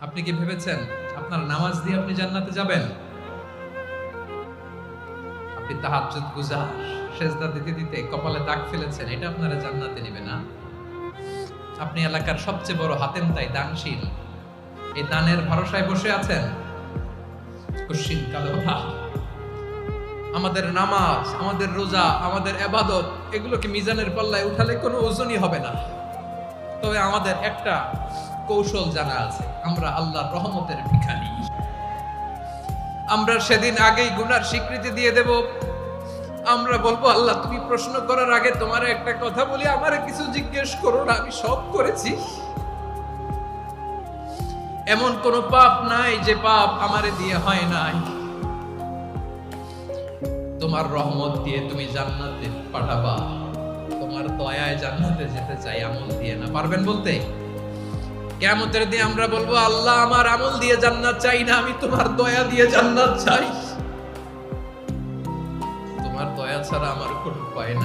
আপনি কি ভেবেছেন আপনার নামাজ দিয়ে আপনি জান্নাতে যাবেন? আপনি তাহাজ্জুদ গুজার, সেজদা দিতে দিতে কপালে দাগ ফেলেছেন, এটা আপনারা জান্নাতে নেবে না। আপনি এলাকার সবচেয়ে বড় হাতেম তাই দানশীল, এই দানের ভরসায় বসে আছেন। কুশ্চিন কালো ভাব। আমাদের নামাজ, আমাদের রোজা, আমাদের ইবাদত, এগুলোকে মিজানের পাল্লায় উঠালে কোনো ওজনই হবে না। তবে আমাদের একটা কৌশল জানা আছে, আমরা আল্লাহর রহমতের ভিখারি। আমরা সেদিন আগেই গুনার স্বীকৃতি দিয়ে দেব। আমরা বলবো, আল্লাহ তুমি প্রশ্ন করার আগে তোমার একটা কথা বলি, আমারে কিছু জিজ্ঞেস করো না, আমি সব করেছি। এমন কোন পাপ নাই যে পাপ আমারে দিয়ে হয় নাই। তোমার রহমত দিয়ে তুমি জান্নাতে পাঠাবা, তোমার দয়ায় জান্নাতে যেতে চাই, আমল দিয়ে না। পারবেন বলতে? কিয়ামতের দিন আমরা বলবো, আল্লাহ আমার আমল দিয়ে জান্নাত চাই না, আমি তোমার দয়া দিয়ে জান্নাত চাই। তোমার দয়া ছাড়া আমার কোনো উপায় নাই।